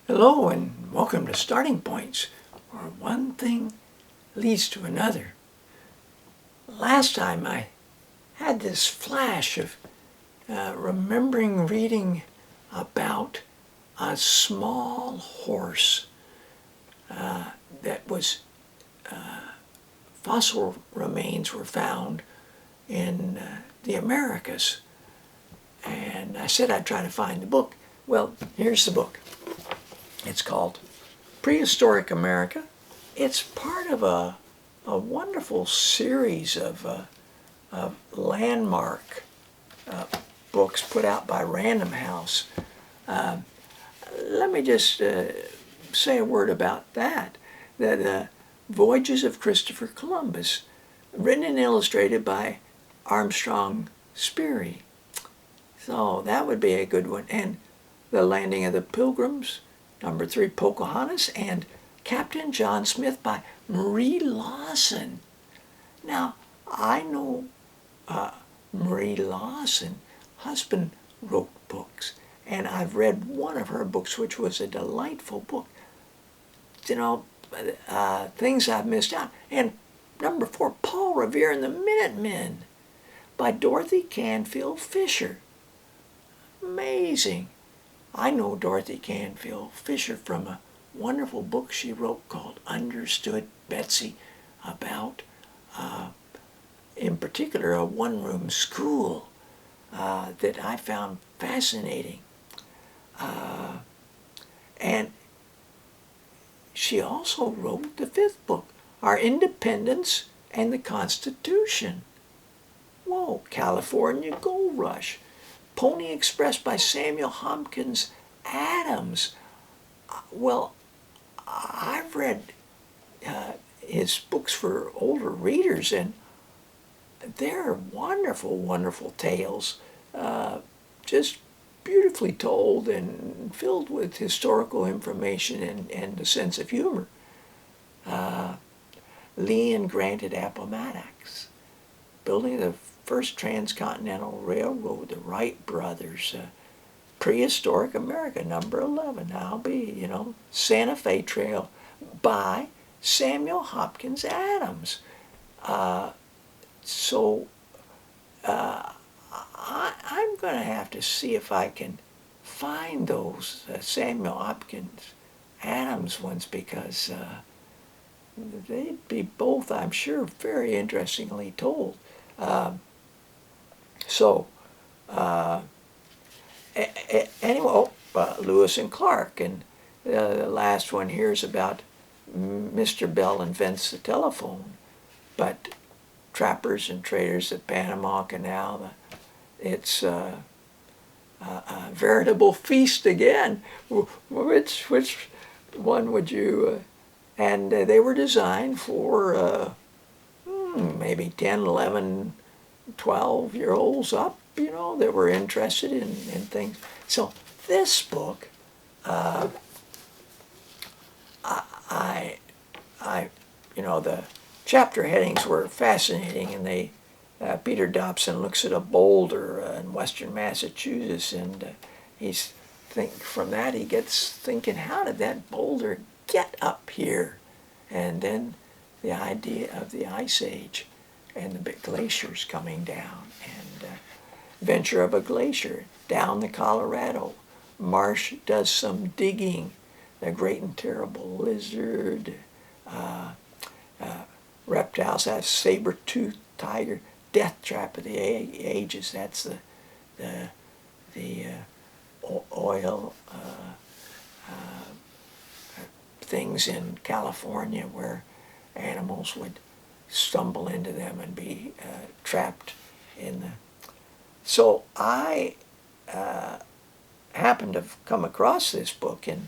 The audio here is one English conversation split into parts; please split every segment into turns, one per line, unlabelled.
Hello and welcome to Starting Points, where one thing leads to another. Last time I had this flash of remembering reading about a small horse that was fossil remains were found in the Americas. And I said I'd try to find the book. Well, here's the book. It's called Prehistoric America. It's part of a wonderful series of landmark books put out by Random House. Let me just say a word about that. That Voyages of Christopher Columbus, written and illustrated by Armstrong Sperry. So that would be a good one. And The Landing of the Pilgrims, number 3, Pocahontas, and Captain John Smith by Marie Lawson. Now, I know Marie Lawson, husband wrote books, and I've read one of her books, which was a delightful book. You know, things I've missed out. And number 4, Paul Revere and the Minutemen by Dorothy Canfield Fisher. Amazing. I know Dorothy Canfield Fisher from a wonderful book she wrote called Understood Betsy, about, in particular, a one-room school that I found fascinating. And she also wrote the 5th book, Our Independence and the Constitution. Whoa, California Gold Rush. Pony Express by Samuel Hopkins Adams. Well, I've read his books for older readers, and they're wonderful, wonderful tales. Just beautifully told and filled with historical information and a sense of humor. Layne granted Appomattox, building the first transcontinental railroad, the Wright brothers, Prehistoric America, number 11. I'll be, Santa Fe Trail by Samuel Hopkins Adams. I'm going to have to see if I can find those Samuel Hopkins Adams ones, because they'd be both, I'm sure, very interestingly told. Anyway, Lewis and Clark, and the last one here is about Mr. Bell invents the telephone, but trappers and traders at Panama Canal, it's a veritable feast again. Which one would you? And they were designed for maybe 10, 11, 12-year-olds up, that were interested in things. So this book, the chapter headings were fascinating, and Peter Dobson looks at a boulder in western Massachusetts, and from that he gets thinking, how did that boulder get up here? And then the idea of the Ice Age and the big glaciers coming down, and venture of a glacier down the Colorado. Marsh does some digging. The great and terrible lizard. Reptiles have saber-toothed tiger. Death trap of the ages. That's the oil things in California where animals would stumble into them and be trapped in the... So I happened to have come across this book and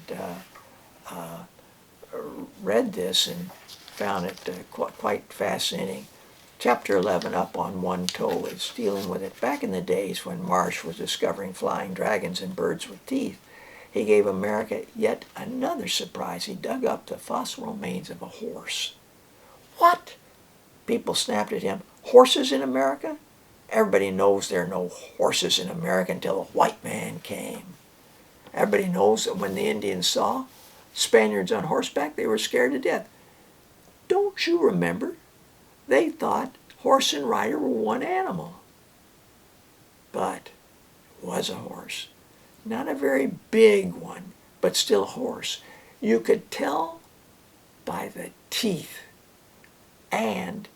read this and found it quite fascinating. Chapter 11, Up on One Toe, is dealing with it. Back in the days when Marsh was discovering flying dragons and birds with teeth, he gave America yet another surprise. He dug up the fossil remains of a horse. What? People snapped at him. Horses in America? Everybody knows there are no horses in America until a white man came. Everybody knows that when the Indians saw Spaniards on horseback, they were scared to death. Don't you remember? They thought horse and rider were one animal. But it was a horse. Not a very big one, but still a horse. You could tell by the teeth, and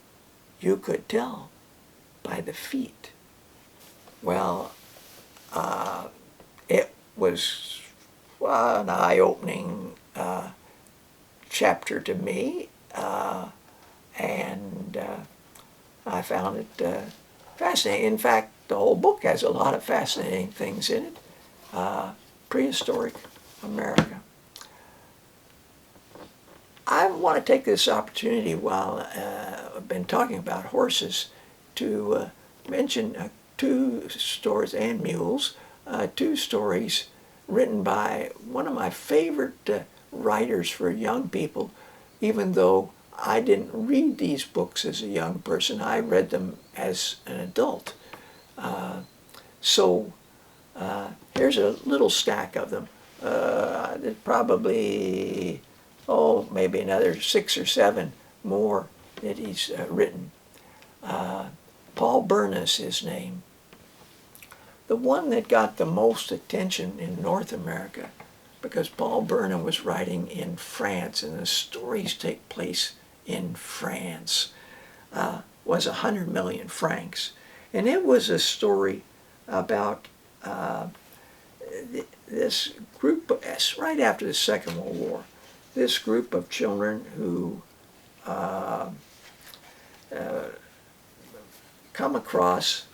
you could tell by the feet. Well, it was an eye-opening chapter to me, and I found it fascinating. In fact, the whole book has a lot of fascinating things in it. Prehistoric America. I want to take this opportunity while I've been talking about horses to mention two stories, and mules, two stories written by one of my favorite writers for young people, even though I didn't read these books as a young person. I read them as an adult. So here's a little stack of them. There's probably, maybe another 6 or 7 more that he's written. Paul Berna is his name. The one that got the most attention in North America, because Paul Berna was writing in France, and the stories take place in France, was 100 Million Francs. And it was a story about this group, right after the Second World War, this group of children who come across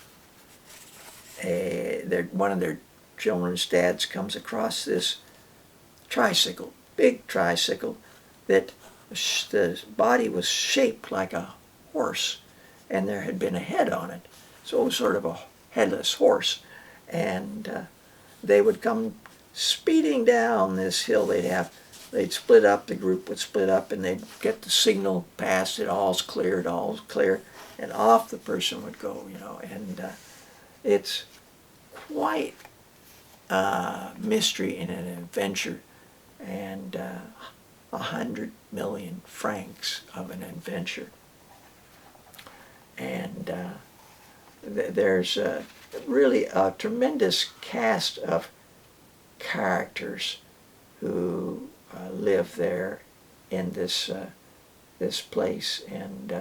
one of their children's dads comes across this tricycle, big tricycle, that the body was shaped like a horse, and there had been a head on it. So it was sort of a headless horse. And they would come speeding down this hill. They'd split up, the group would split up, and they'd get the signal passed, all's clear, and off the person would go, and it's quite a mystery and an adventure, and 100 million francs of an adventure. And there's really a tremendous cast of characters who live there in this place, and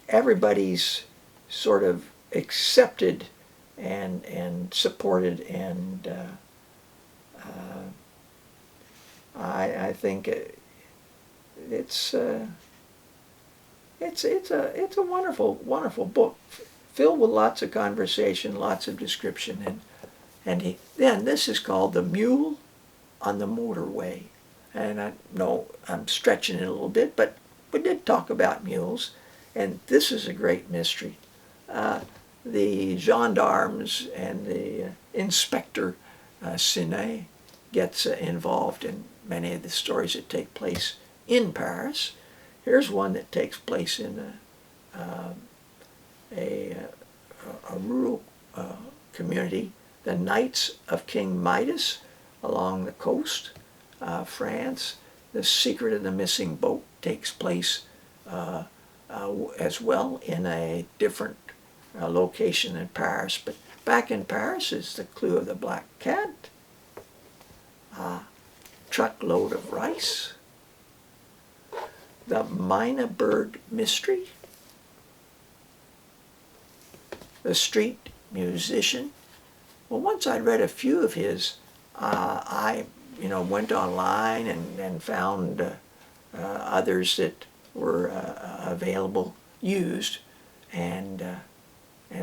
everybody's sort of accepted and supported, and I think it's a wonderful book, filled with lots of conversation, lots of description, and then this is called The Mule on the Motorway. And I know I'm stretching it a little bit, but we did talk about mules, and this is a great mystery. The gendarmes and the Inspector Sinet gets involved in many of the stories that take place in Paris. Here's one that takes place in a rural community, the Knights of King Midas, along the coast, France. The Secret of the Missing Boat takes place as well in a different location in Paris. But back in Paris is The Clue of the Black Cat, Truckload of Rice, The Mina Bird Mystery, The Street Musician. Well, once I'd read a few of his, I went online and found others that were available, used, and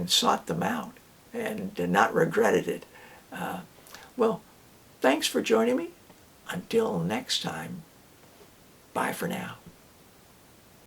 sought them out, and not regretted it. Well, thanks for joining me. Until next time, bye for now.